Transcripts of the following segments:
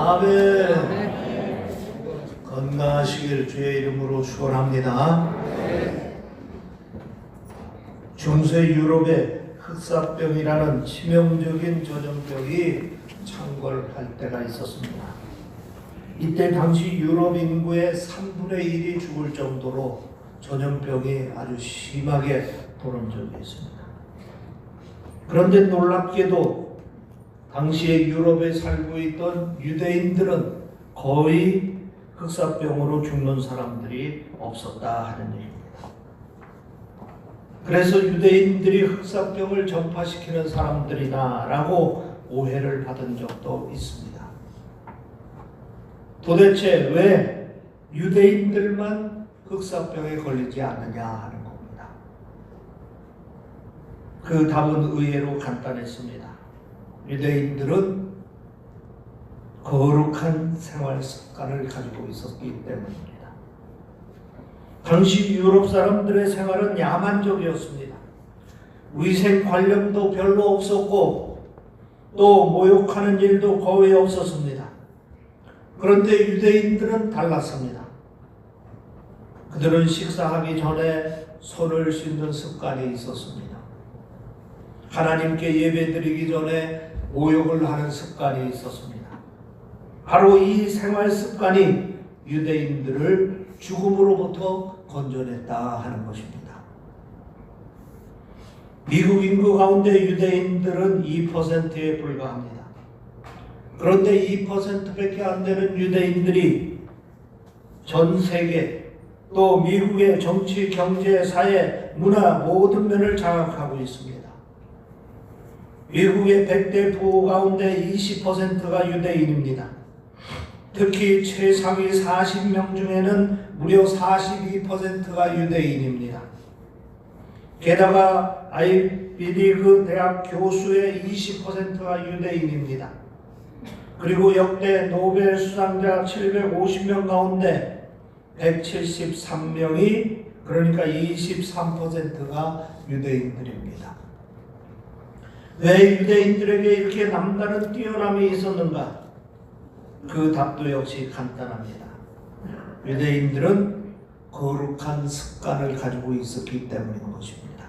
아멘. 건강하시길 주의 이름으로 축원합니다. 중세 유럽의 흑사병이라는 치명적인 전염병이 창궐할 때가 있었습니다. 이때 당시 유럽 인구의 3분의 1이 죽을 정도로 전염병이 아주 심하게 돌은 적이 있습니다. 그런데 놀랍게도 당시에 유럽에 살고 있던 유대인들은 거의 흑사병으로 죽는 사람들이 없었다 하는 얘기입니다. 그래서 유대인들이 흑사병을 전파시키는 사람들이다라고 오해를 받은 적도 있습니다. 도대체 왜 유대인들만 흑사병에 걸리지 않느냐 하는 겁니다. 그 답은 의외로 간단했습니다. 유대인들은 거룩한 생활 습관을 가지고 있었기 때문입니다. 당시 유럽 사람들의 생활은 야만적이었습니다. 위생 관념도 별로 없었고 또 모욕하는 일도 거의 없었습니다. 그런데 유대인들은 달랐습니다. 그들은 식사하기 전에 손을 씻는 습관이 있었습니다. 하나님께 예배드리기 전에 모욕을 하는 습관이 있었습니다. 바로 이 생활 습관이 유대인들을 죽음으로부터 건져냈다 하는 것입니다. 미국 인구 가운데 유대인들은 2%에 불과합니다. 그런데 2%밖에 안 되는 유대인들이 전 세계 또 미국의 정치, 경제, 사회, 문화 모든 면을 장악하고 있습니다. 미국의 100대 부호 가운데 20%가 유대인입니다. 특히 최상위 40명 중에는 무려 42%가 유대인입니다. 게다가 아이비리그 대학 교수의 20%가 유대인입니다. 그리고 역대 노벨 수상자 750명 가운데 173명이 그러니까 23%가 유대인들입니다. 왜 유대인들에게 이렇게 남다른 뛰어남이 있었는가? 그 답도 역시 간단합니다. 유대인들은 거룩한 습관을 가지고 있었기 때문인 것입니다.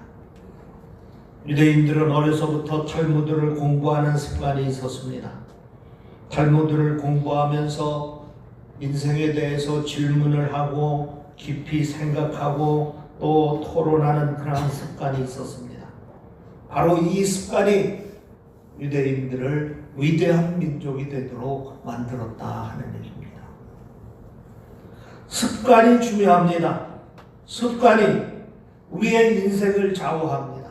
유대인들은 어려서부터 탈무드를 공부하는 습관이 있었습니다. 탈무드를 공부하면서 인생에 대해서 질문을 하고 깊이 생각하고 또 토론하는 그런 습관이 있었습니다. 바로 이 습관이 유대인들을 위대한 민족이 되도록 만들었다 하는 얘기입니다. 습관이 중요합니다. 습관이 우리의 인생을 좌우합니다.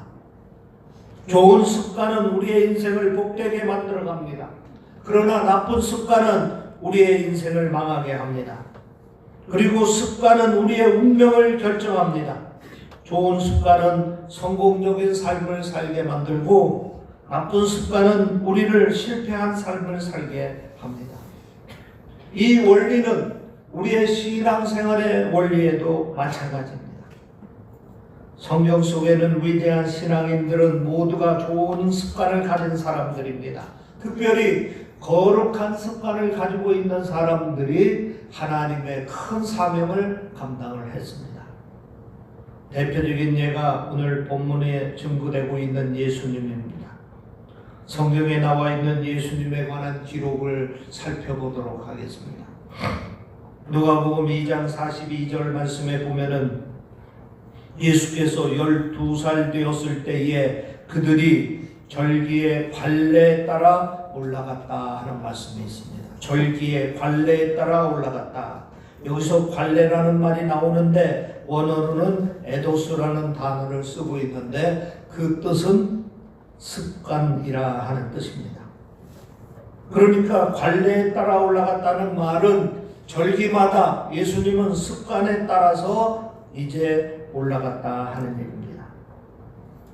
좋은 습관은 우리의 인생을 복되게 만들어갑니다. 그러나 나쁜 습관은 우리의 인생을 망하게 합니다. 그리고 습관은 우리의 운명을 결정합니다. 좋은 습관은 성공적인 삶을 살게 만들고 나쁜 습관은 우리를 실패한 삶을 살게 합니다. 이 원리는 우리의 신앙생활의 원리에도 마찬가지입니다. 성경 속에는 위대한 신앙인들은 모두가 좋은 습관을 가진 사람들입니다. 특별히 거룩한 습관을 가지고 있는 사람들이 하나님의 큰 사명을 감당을 했습니다. 대표적인 예가 오늘 본문에 증거되고 있는 예수님입니다. 성경에 나와 있는 예수님에 관한 기록을 살펴보도록 하겠습니다. 누가복음 2장 42절 말씀에 보면은 예수께서 12살 되었을 때에 그들이 절기의 관례에 따라 올라갔다 하는 말씀이 있습니다. 절기의 관례에 따라 올라갔다. 여기서 관례라는 말이 나오는데 원어로는 에도스라는 단어를 쓰고 있는데 그 뜻은 습관이라 하는 뜻입니다. 그러니까 관례에 따라 올라갔다는 말은 절기마다 예수님은 습관에 따라서 이제 올라갔다 하는 얘기입니다.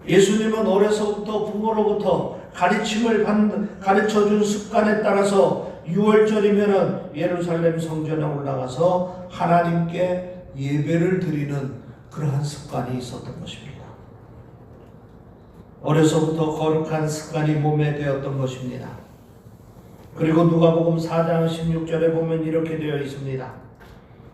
예수님은 어려서부터 부모로부터 가르쳐준 습관에 따라서 6월절이면 예루살렘 성전에 올라가서 하나님께 예배를 드리는 그러한 습관이 있었던 것입니다. 어려서부터 거룩한 습관이 몸에 되었던 것입니다. 그리고 누가복음 4장 16절에 보면 이렇게 되어 있습니다.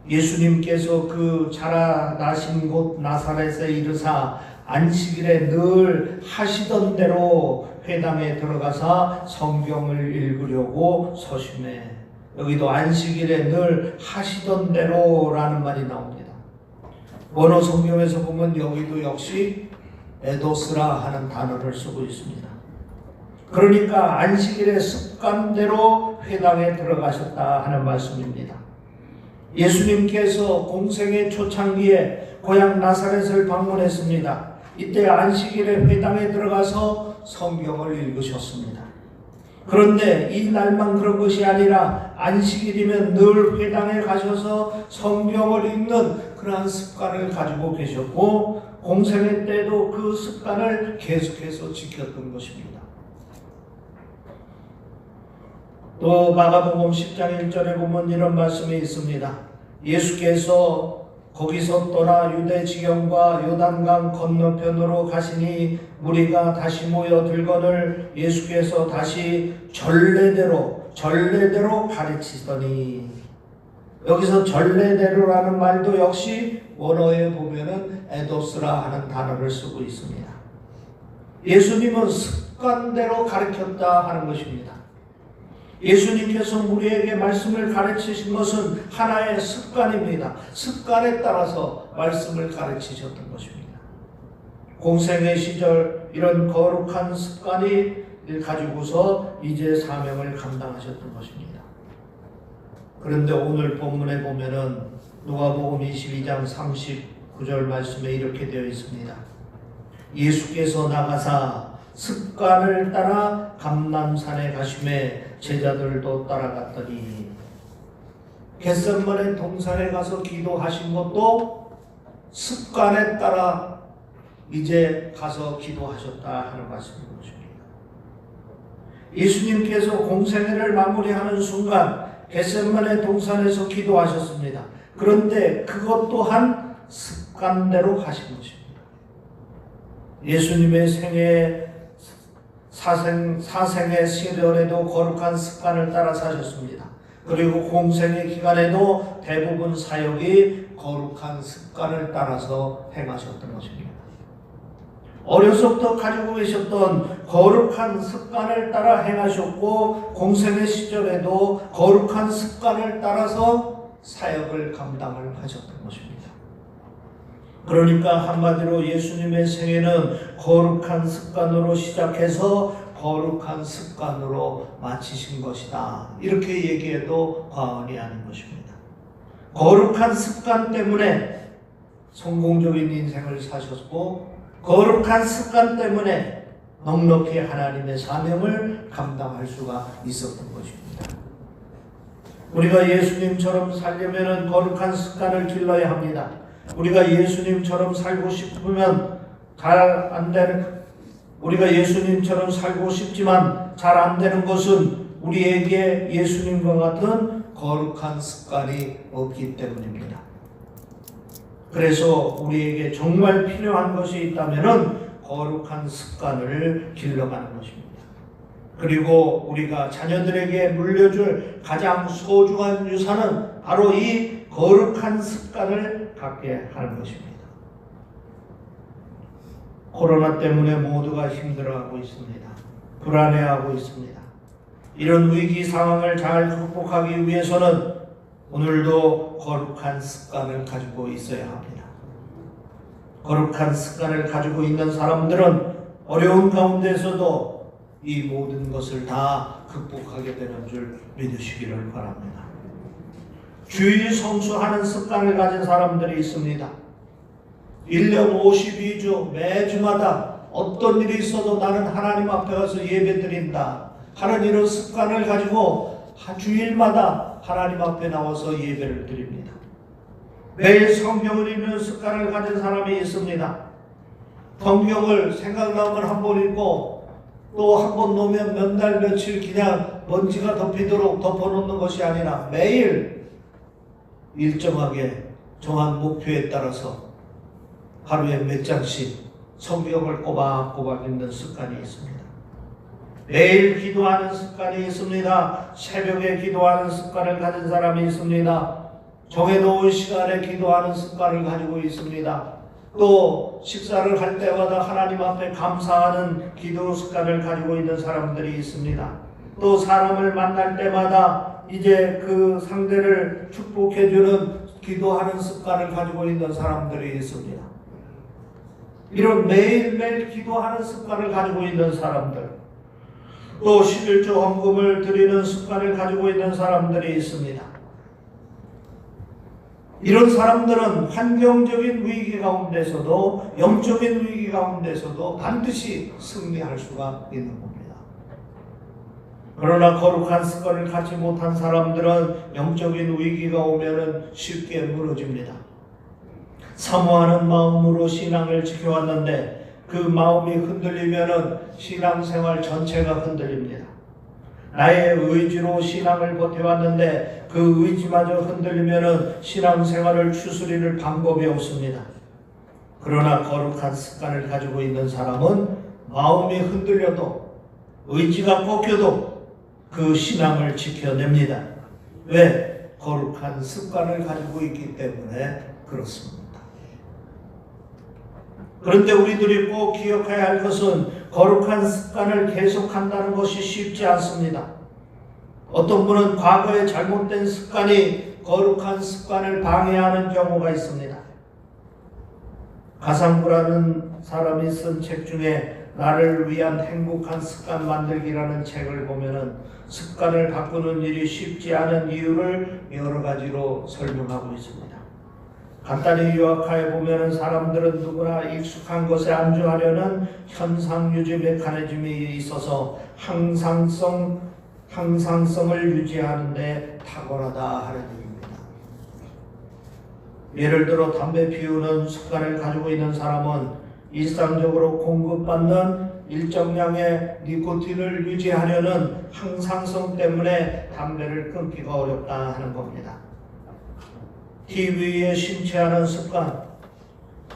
예수님께서 그 자라나신 곳 나사렛에 이르사 안식일에 늘 하시던 대로 회당에 들어가서 성경을 읽으려고 서심해. 여기도 안식일에 늘 하시던 대로라는 말이 나옵니다. 원어 성경에서 보면 여기도 역시 에도스라 하는 단어를 쓰고 있습니다. 그러니까 안식일의 습관대로 회당에 들어가셨다 하는 말씀입니다. 예수님께서 공생의 초창기에 고향 나사렛을 방문했습니다. 이때 안식일에 회당에 들어가서 성경을 읽으셨습니다. 그런데 이 날만 그런 것이 아니라 안식일이면 늘 회당에 가셔서 성경을 읽는 그러한 습관을 가지고 계셨고 공생의 때도 그 습관을 계속해서 지켰던 것입니다. 또 마가복음 10장 1절에 보면 이런 말씀이 있습니다. 예수께서 거기서 떠나 유대 지경과 요단강 건너편으로 가시니 무리가 다시 모여 들거늘 예수께서 다시 전례대로 가르치더니, 여기서 전례대로라는 말도 역시 원어에 보면은 에도스라 하는 단어를 쓰고 있습니다. 예수님은 습관대로 가르쳤다 하는 것입니다. 예수님께서 우리에게 말씀을 가르치신 것은 하나의 습관입니다. 습관에 따라서 말씀을 가르치셨던 것입니다. 공생의 시절 이런 거룩한 습관이 가지고서 이제 사명을 감당하셨던 것입니다. 그런데 오늘 본문에 보면은 누가복음 22장 39절 말씀에 이렇게 되어 있습니다. 예수께서 나가사 습관을 따라 감람산에 가심에 제자들도 따라갔더니, 겟세마네 동산에 가서 기도하신 것도 습관에 따라 이제 가서 기도하셨다 하는 말씀인 것입니다. 예수님께서 공생애를 마무리하는 순간 겟세마네 동산에서 기도하셨습니다. 그런데 그것 또한 습관대로 가신 것입니다. 예수님의 생애 사생의 시절에도 거룩한 습관을 따라 사셨습니다. 그리고 공생의 기간에도 대부분 사역이 거룩한 습관을 따라서 행하셨던 것입니다. 어려서부터 가지고 계셨던 거룩한 습관을 따라 행하셨고 공생의 시절에도 거룩한 습관을 따라서 사역을 감당을 하셨던 것입니다. 그러니까 한마디로 예수님의 생애는 거룩한 습관으로 시작해서 거룩한 습관으로 마치신 것이다. 이렇게 얘기해도 과언이 아닌 것입니다. 거룩한 습관 때문에 성공적인 인생을 사셨고 거룩한 습관 때문에 넉넉히 하나님의 사명을 감당할 수가 있었던 것입니다. 우리가 예수님처럼 살려면 거룩한 습관을 길러야 합니다. 우리가 예수님처럼 살고 싶으면 우리가 예수님처럼 살고 싶지만 잘 안 되는 것은 우리에게 예수님과 같은 거룩한 습관이 없기 때문입니다. 그래서 우리에게 정말 필요한 것이 있다면 거룩한 습관을 길러가는 것입니다. 그리고 우리가 자녀들에게 물려줄 가장 소중한 유산은 바로 이 거룩한 습관을 갖게 하는 것입니다. 코로나 때문에 모두가 힘들어하고 있습니다. 불안해하고 있습니다. 이런 위기 상황을 잘 극복하기 위해서는 오늘도 거룩한 습관을 가지고 있어야 합니다. 거룩한 습관을 가지고 있는 사람들은 어려운 가운데서도 이 모든 것을 다 극복하게 되는 줄 믿으시기를 바랍니다. 주일 성수하는 습관을 가진 사람들이 있습니다. 1년 52주 매주마다 어떤 일이 있어도 나는 하나님 앞에 가서 예배 드린다 하는 이런 습관을 가지고 주일마다 하나님 앞에 나와서 예배를 드립니다. 매일 성경을 읽는 습관을 가진 사람이 있습니다. 성경을 생각나면 한 번 읽고 또 한 번 놓으면 몇 날 며칠 그냥 먼지가 덮이도록 덮어놓는 것이 아니라 매일 일정하게 정한 목표에 따라서 하루에 몇 장씩 성경을 꼬박꼬박 읽는 습관이 있습니다. 매일 기도하는 습관이 있습니다. 새벽에 기도하는 습관을 가진 사람이 있습니다. 정해놓은 시간에 기도하는 습관을 가지고 있습니다. 또 식사를 할 때마다 하나님 앞에 감사하는 기도 습관을 가지고 있는 사람들이 있습니다. 또 사람을 만날 때마다 이제 그 상대를 축복해주는 기도하는 습관을 가지고 있는 사람들이 있습니다. 이런 매일매일 기도하는 습관을 가지고 있는 사람들, 또 11조 헌금을 드리는 습관을 가지고 있는 사람들이 있습니다. 이런 사람들은 환경적인 위기 가운데서도 영적인 위기 가운데서도 반드시 승리할 수가 있는 겁니다. 그러나 거룩한 습관을 갖지 못한 사람들은 영적인 위기가 오면은 쉽게 무너집니다. 사모하는 마음으로 신앙을 지켜왔는데 그 마음이 흔들리면은 신앙생활 전체가 흔들립니다. 나의 의지로 신앙을 버텨왔는데 그 의지마저 흔들리면은 신앙생활을 추스릴 방법이 없습니다. 그러나 거룩한 습관을 가지고 있는 사람은 마음이 흔들려도 의지가 꺾여도 그 신앙을 지켜냅니다. 왜? 거룩한 습관을 가지고 있기 때문에 그렇습니다. 그런데 우리들이 꼭 기억해야 할 것은 거룩한 습관을 계속한다는 것이 쉽지 않습니다. 어떤 분은 과거에 잘못된 습관이 거룩한 습관을 방해하는 경우가 있습니다. 가상부라는 사람이 쓴 책 중에 나를 위한 행복한 습관 만들기라는 책을 보면은 습관을 바꾸는 일이 쉽지 않은 이유를 여러 가지로 설명하고 있습니다. 간단히 요약해 보면은 사람들은 누구나 익숙한 것에 안주하려는 현상 유지 메커니즘이 있어서 항상성을 유지하는 데 탁월하다 하는 얘기입니다. 예를 들어 담배 피우는 습관을 가지고 있는 사람은 일상적으로 공급받는 일정량의 니코틴을 유지하려는 항상성 때문에 담배를 끊기가 어렵다 하는 겁니다. TV에 심취하는 습관,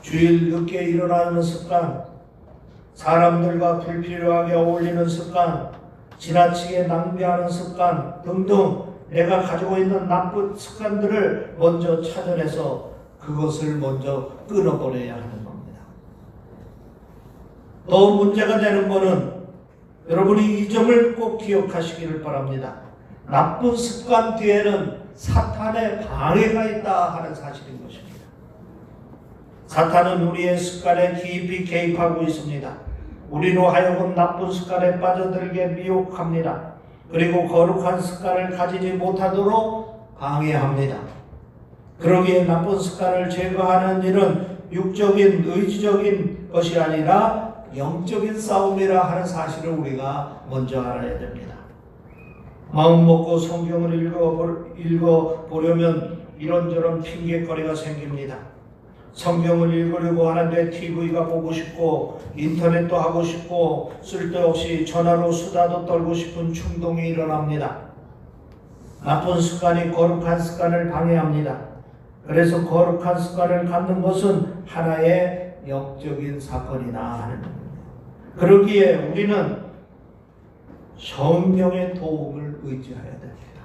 주일 늦게 일어나는 습관, 사람들과 불필요하게 어울리는 습관, 지나치게 낭비하는 습관 등등 내가 가지고 있는 나쁜 습관들을 먼저 찾아내서 그것을 먼저 끊어버려야 하는 겁니다. 더 문제가 되는 것은 여러분이 이 점을 꼭 기억하시기를 바랍니다. 나쁜 습관 뒤에는 사탄의 방해가 있다 하는 사실인 것입니다. 사탄은 우리의 습관에 깊이 개입하고 있습니다. 우리로 하여금 나쁜 습관에 빠져들게 미혹합니다. 그리고 거룩한 습관을 가지지 못하도록 방해합니다. 그러기에 나쁜 습관을 제거하는 일은 육적인 의지적인 것이 아니라 영적인 싸움이라 하는 사실을 우리가 먼저 알아야 됩니다. 마음 먹고 성경을 읽어보려면 이런저런 핑계거리가 생깁니다. 성경을 읽으려고 하는데 TV가 보고 싶고 인터넷도 하고 싶고 쓸데없이 전화로 수다도 떨고 싶은 충동이 일어납니다. 나쁜 습관이 거룩한 습관을 방해합니다. 그래서 거룩한 습관을 갖는 것은 하나의 영적인 사건이다 하는 겁니다. 그러기에 우리는 성령의 도움을 의지해야 됩니다.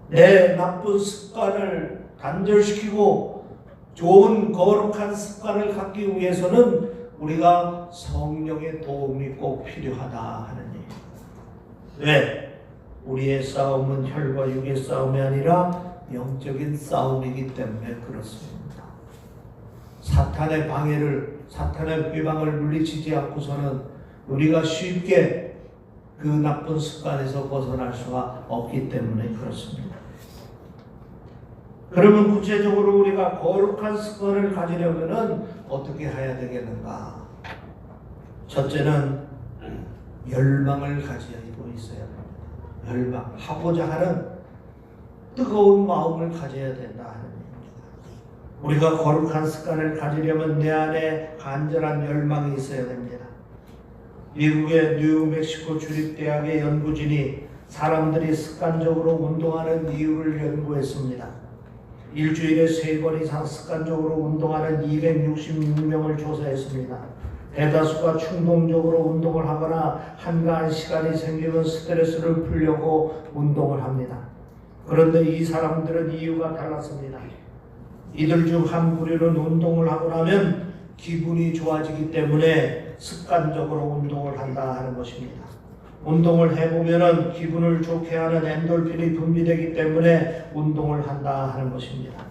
내 나쁜 습관을 단절시키고 좋은 거룩한 습관을 갖기 위해서는 우리가 성령의 도움이 꼭 필요하다 하는 얘기입니다. 왜? 우리의 싸움은 혈과 육의 싸움이 아니라 영적인 싸움이기 때문에 그렇습니다. 사탄의 방해를, 사탄의 비방을 물리치지 않고서는 우리가 쉽게 그 나쁜 습관에서 벗어날 수가 없기 때문에 그렇습니다. 그러면 구체적으로 우리가 거룩한 습관을 가지려면 어떻게 해야 되겠는가? 첫째는 열망을 가지고 있어야 합니다. 열망, 하고자 하는 뜨거운 마음을 가져야 된다 하는 얘기입니다. 우리가 거룩한 습관을 가지려면 내 안에 간절한 열망이 있어야 됩니다. 미국의 뉴멕시코 주립대학의 연구진이 사람들이 습관적으로 운동하는 이유를 연구했습니다. 일주일에 3번 이상 습관적으로 운동하는 266명을 조사했습니다. 대다수가 충동적으로 운동을 하거나 한가한 시간이 생기면 스트레스를 풀려고 운동을 합니다. 그런데 이 사람들은 이유가 달랐습니다. 이들 중 한 부류는 운동을 하고 나면 기분이 좋아지기 때문에 습관적으로 운동을 한다 하는 것입니다. 운동을 해보면 기분을 좋게 하는 엔돌핀이 분비되기 때문에 운동을 한다 하는 것입니다.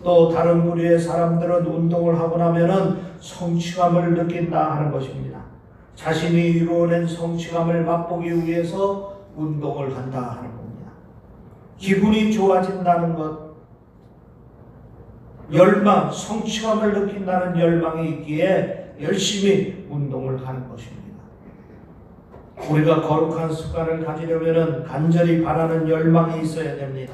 또 다른 부류의 사람들은 운동을 하고 나면 성취감을 느낀다 하는 것입니다. 자신이 이루어낸 성취감을 맛보기 위해서 운동을 한다 하는 겁니다. 기분이 좋아진다는 것, 열망, 성취감을 느낀다는 열망이 있기에 열심히 운동을 하는 것입니다. 우리가 거룩한 습관을 가지려면 간절히 바라는 열망이 있어야 됩니다.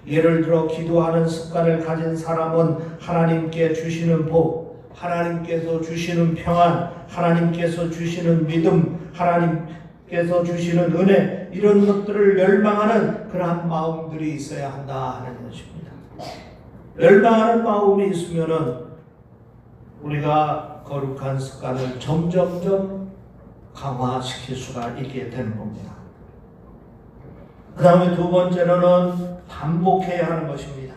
예를 들어 기도하는 습관을 가진 사람은 하나님께 주시는 복, 하나님께서 주시는 평안, 하나님께서 주시는 믿음, 하나님께서 주시는 은혜, 이런 것들을 열망하는 그러한 마음들이 있어야 한다 하는 것입니다. 열망하는 마음이 있으면은 우리가 거룩한 습관을 점점점 강화시킬 수가 있게 되는 겁니다. 그 다음에 두 번째로는 반복해야 하는 것입니다.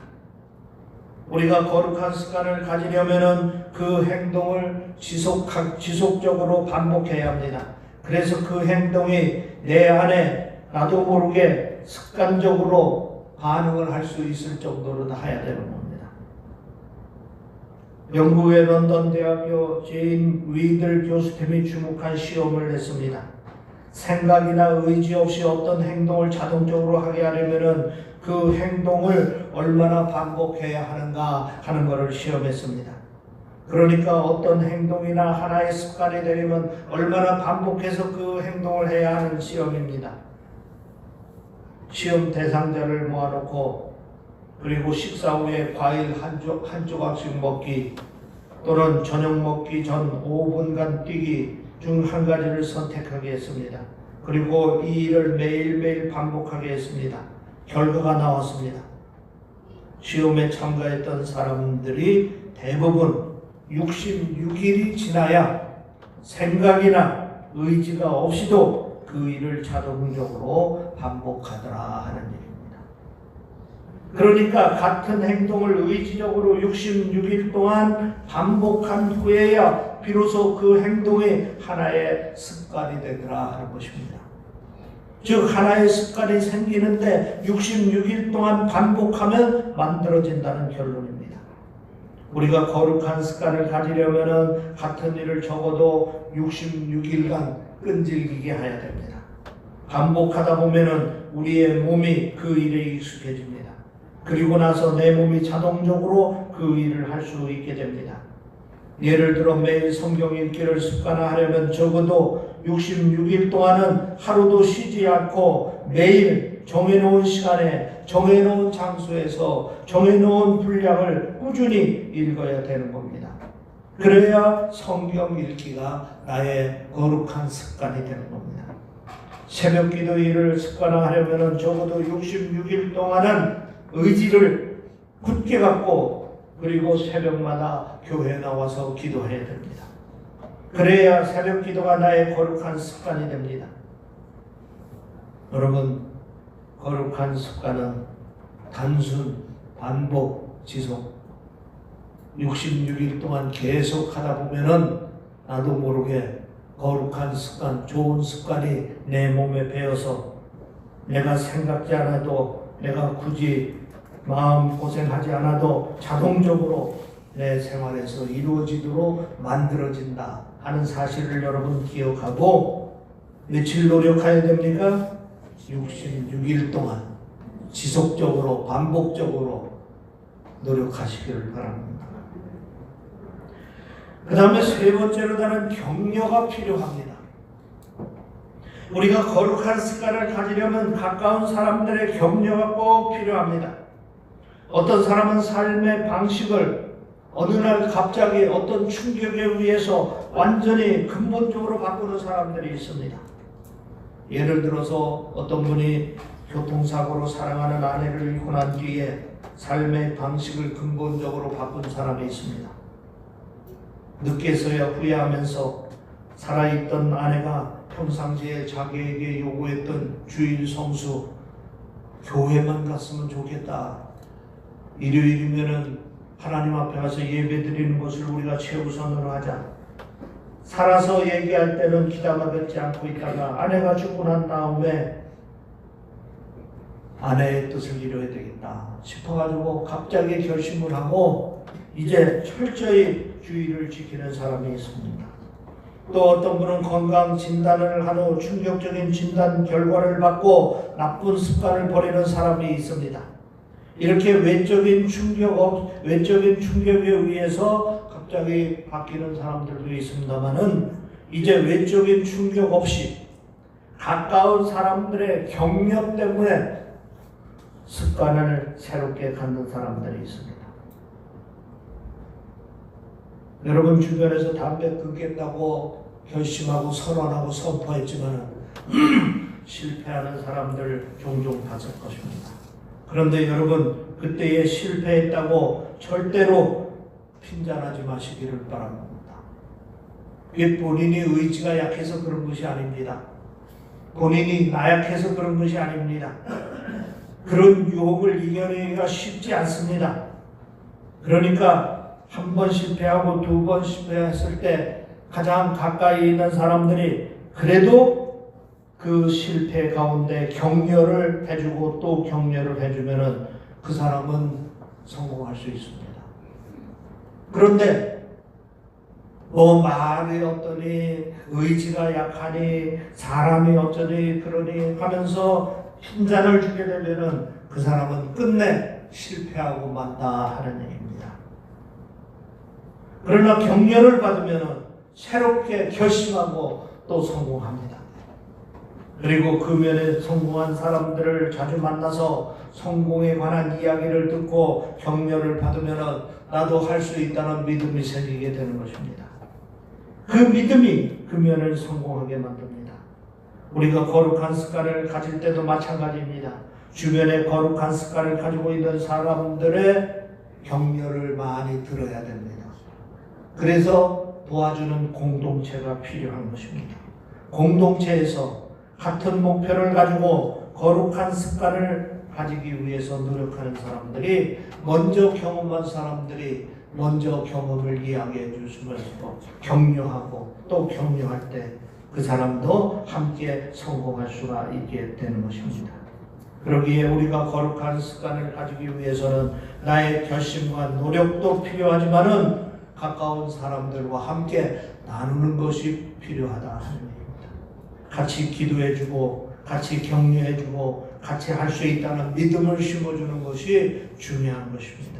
우리가 거룩한 습관을 가지려면 그 행동을 지속적으로 반복해야 합니다. 그래서 그 행동이 내 안에 나도 모르게 습관적으로 반응을 할 수 있을 정도로 해야 되는 겁니다. 영국의 런던 대학교 제인 위들 교수팀이 주목한 시험을 냈습니다. 생각이나 의지 없이 어떤 행동을 자동적으로 하게 하려면 그 행동을 얼마나 반복해야 하는가 하는 것을 시험했습니다. 그러니까 어떤 행동이나 하나의 습관이 되려면 얼마나 반복해서 그 행동을 해야 하는 시험입니다. 시험 대상자를 모아놓고 그리고 식사 후에 과일 한 조각씩 먹기 또는 저녁 먹기 전 5분간 뛰기 중 한 가지를 선택하게 했습니다. 그리고 이 일을 매일매일 반복하게 했습니다. 결과가 나왔습니다. 시험에 참가했던 사람들이 대부분 66일이 지나야 생각이나 의지가 없이도 그 일을 자동적으로 반복하더라 하는 일입니다. 그러니까 같은 행동을 의지적으로 66일 동안 반복한 후에야 비로소 그 행동이 하나의 습관이 되더라 하는 것입니다. 즉 하나의 습관이 생기는데 66일 동안 반복하면 만들어진다는 결론입니다. 우리가 거룩한 습관을 가지려면 같은 일을 적어도 66일간 끈질기게 해야 됩니다. 반복하다 보면 우리의 몸이 그 일에 익숙해집니다. 그리고 나서 내 몸이 자동적으로 그 일을 할 수 있게 됩니다. 예를 들어 매일 성경 읽기를 습관화하려면 적어도 66일 동안은 하루도 쉬지 않고 매일 정해놓은 시간에 정해놓은 장소에서 정해놓은 분량을 꾸준히 읽어야 되는 겁니다. 그래야 성경 읽기가 나의 거룩한 습관이 되는 겁니다. 새벽 기도 일을 습관화하려면 적어도 66일 동안은 의지를 굳게 갖고 그리고 새벽마다 교회에 나와서 기도해야 됩니다. 그래야 새벽 기도가 나의 거룩한 습관이 됩니다. 여러분, 거룩한 습관은 단순, 반복, 지속 66일 동안 계속 하다 보면은 나도 모르게 거룩한 습관, 좋은 습관이 내 몸에 배어서 내가 생각지 않아도 내가 굳이 마음 고생하지 않아도 자동적으로 내 생활에서 이루어지도록 만들어진다 하는 사실을 여러분 기억하고 며칠 노력해야 됩니까? 66일 동안 지속적으로 반복적으로 노력하시기를 바랍니다. 그 다음에 세 번째로 다른 격려가 필요합니다. 우리가 거룩한 습관을 가지려면 가까운 사람들의 격려가 꼭 필요합니다. 어떤 사람은 삶의 방식을 어느 날 갑자기 어떤 충격에 의해서 완전히 근본적으로 바꾸는 사람들이 있습니다. 예를 들어서 어떤 분이 교통사고로 사랑하는 아내를 잃고 난 뒤에 삶의 방식을 근본적으로 바꾼 사람이 있습니다. 늦게서야 후회하면서 살아있던 아내가 평상시에 자기에게 요구했던 주일 성수, 교회만 갔으면 좋겠다. 일요일이면은 하나님 앞에 가서 예배 드리는 것을 우리가 최우선으로 하자. 살아서 얘기할 때는 기다가 뱉지 않고 있다가 아내가 죽고 난 다음에 아내의 뜻을 이뤄야 되겠다 싶어가지고 갑자기 결심을 하고 이제 철저히 주의를 지키는 사람이 있습니다. 또 어떤 분은 건강 진단을 한 후 충격적인 진단 결과를 받고 나쁜 습관을 버리는 사람이 있습니다. 이렇게 외적인 충격에 의해서 갑자기 바뀌는 사람들도 있습니다만은 이제 외적인 충격 없이 가까운 사람들의 격려 때문에 습관을 새롭게 갖는 사람들이 있습니다. 여러분 주변에서 담배 끊겠다고 결심하고 선언하고 선포했지만 실패하는 사람들 종종 봤을 것입니다. 그런데 여러분 그때에 실패했다고 절대로 핀잔하지 마시기를 바랍니다. 이게 본인이 의지가 약해서 그런 것이 아닙니다. 본인이 나약해서 그런 것이 아닙니다. 그런 유혹을 이겨내기가 쉽지 않습니다. 그러니까 한 번 실패하고 두 번 실패했을 때 가장 가까이 있는 사람들이 그래도 그 실패 가운데 격려를 해주고 또 격려를 해주면은 그 사람은 성공할 수 있습니다. 그런데 말이 어떠니 의지가 약하니 사람이 어쩌니 그러니 하면서 핀잔을 주게 되면은 그 사람은 끝내 실패하고 만다 하는 얘기입니다. 그러나 격려를 받으면은 새롭게 결심하고 또 성공합니다. 그리고 그 면에 성공한 사람들을 자주 만나서 성공에 관한 이야기를 듣고 격려를 받으면은 나도 할 수 있다는 믿음이 생기게 되는 것입니다. 그 믿음이 그 면을 성공하게 만듭니다. 우리가 거룩한 습관을 가질 때도 마찬가지입니다. 주변에 거룩한 습관을 가지고 있는 사람들의 격려를 많이 들어야 됩니다. 그래서 도와주는 공동체가 필요한 것입니다. 공동체에서 같은 목표를 가지고 거룩한 습관을 가지기 위해서 노력하는 사람들이 먼저 경험한 사람들이 먼저 경험을 이야기해 주시면서 격려하고 또 격려할 때 그 사람도 함께 성공할 수가 있게 되는 것입니다. 그러기에 우리가 거룩한 습관을 가지기 위해서는 나의 결심과 노력도 필요하지만은 가까운 사람들과 함께 나누는 것이 필요하다 하는 얘기입니다. 같이 기도해주고 같이 격려해주고 같이 할 수 있다는 믿음을 심어주는 것이 중요한 것입니다.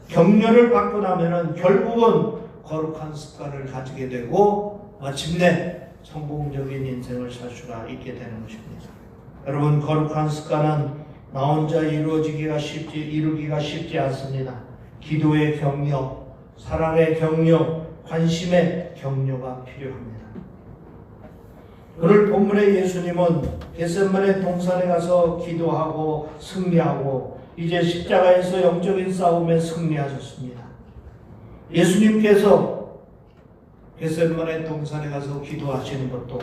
격려를 받고 나면은 결국은 거룩한 습관을 가지게 되고 마침내 성공적인 인생을 살 수가 있게 되는 것입니다. 여러분 거룩한 습관은 나 혼자 이루기가 쉽지 않습니다. 기도의 격려, 사랑의 격려, 관심의 격려가 필요합니다. 오늘 본문의 예수님은 겟세마네 동산에 가서 기도하고 승리하고 이제 십자가에서 영적인 싸움에 승리하셨습니다. 예수님께서 겟세마네 동산에 가서 기도하시는 것도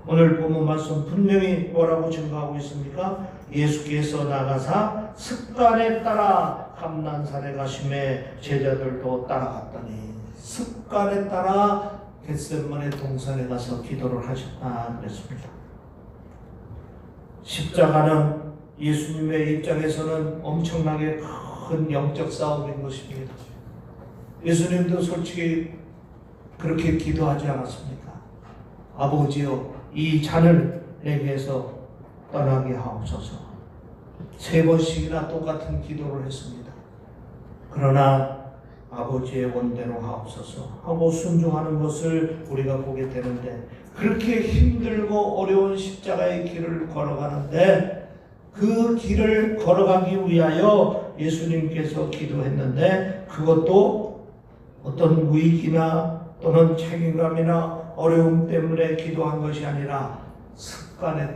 오늘 본문 말씀 분명히 뭐라고 증거하고 있습니까? 예수께서 나가사 습관에 따라 감난산에 가심에 제자들도 따라갔더니 습관에 따라 겟세마네 동산에 가서 기도를 하셨다 그랬습니다. 십자가는 예수님의 입장에서는 엄청나게 큰 영적 싸움인 것입니다. 예수님도 솔직히 그렇게 기도하지 않았습니까? 아버지여 이 잔을 내게서 떠나게 하옵소서. 3번씩이나 똑같은 기도를 했습니다. 그러나 아버지의 원대로 하옵소서 하고 순종하는 것을 우리가 보게 되는데 그렇게 힘들고 어려운 십자가의 길을 걸어가는데 그 길을 걸어가기 위하여 예수님께서 기도했는데 그것도 어떤 위기나 또는 책임감이나 어려움 때문에 기도한 것이 아니라 습관에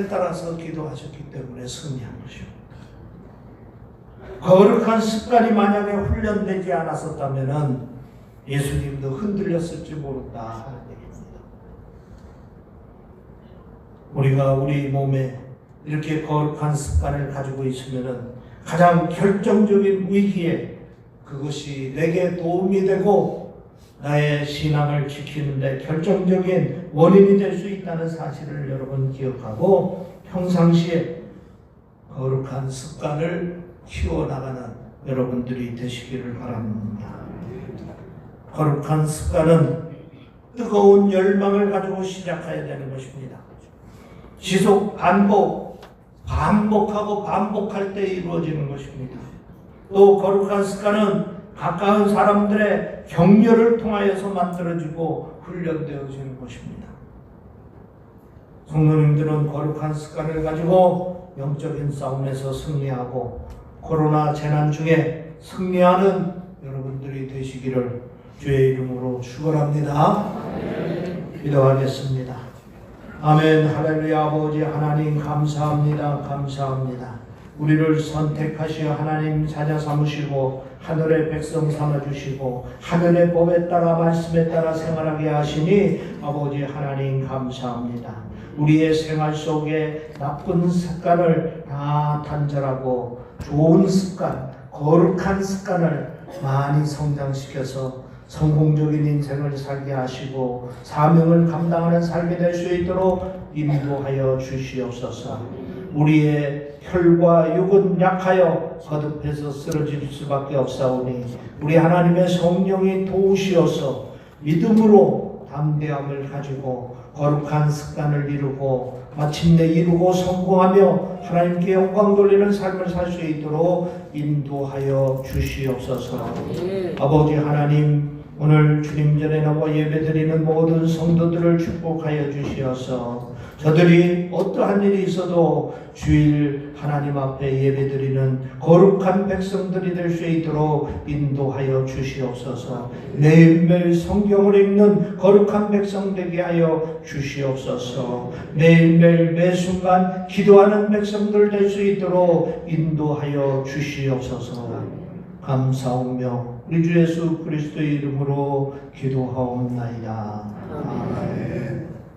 따라서 기도하셨기 때문에 승리한 것입니다. 거룩한 습관이 만약에 훈련되지 않았었다면 예수님도 흔들렸을지 모른다 하는 얘기입니다. 우리가 우리 몸에 이렇게 거룩한 습관을 가지고 있으면 가장 결정적인 위기에 그것이 내게 도움이 되고 나의 신앙을 지키는데 결정적인 원인이 될 수 있다는 사실을 여러분 기억하고 평상시에 거룩한 습관을 키워나가는 여러분들이 되시기를 바랍니다. 거룩한 습관은 뜨거운 열망을 가지고 시작해야 되는 것입니다. 지속 반복하고 반복할 때 이루어지는 것입니다. 또 거룩한 습관은 가까운 사람들의 격려를 통하여서 만들어지고 훈련되어지는 것입니다. 성도님들은 거룩한 습관을 가지고 영적인 싸움에서 승리하고 코로나 재난 중에 승리하는 여러분들이 되시기를 주의 이름으로 축원합니다. 기도하겠습니다. 아멘. 할렐루야. 아버지 하나님 감사합니다. 감사합니다. 우리를 선택하시어 하나님 찾아 삼으시고 하늘의 백성 삼아주시고 하늘의 법에 따라 말씀에 따라 생활하게 하시니 아버지 하나님 감사합니다. 우리의 생활 속에 나쁜 습관을 다 단절하고 좋은 습관, 거룩한 습관을 많이 성장시켜서 성공적인 인생을 살게 하시고 사명을 감당하는 삶이 될 수 있도록 인도하여 주시옵소서. 우리의 혈과 육은 약하여 거듭해서 쓰러질 수밖에 없사오니 우리 하나님의 성령이 도우시어서 믿음으로 담대함을 가지고 거룩한 습관을 이루고 마침내 이루고 성공하며 하나님께 영광 돌리는 삶을 살 수 있도록 인도하여 주시옵소서. 아버지 하나님, 오늘 주님 전에 나와 예배드리는 모든 성도들을 축복하여 주시어서 저들이 어떠한 일이 있어도 주일 하나님 앞에 예배드리는 거룩한 백성들이 될 수 있도록 인도하여 주시옵소서. 매일매일 성경을 읽는 거룩한 백성 되게 하여 주시옵소서. 매일매일 매순간 기도하는 백성들 될 수 있도록 인도하여 주시옵소서. 감사하며 우리 주 예수 그리스도의 이름으로 기도하옵나이다. 아멘.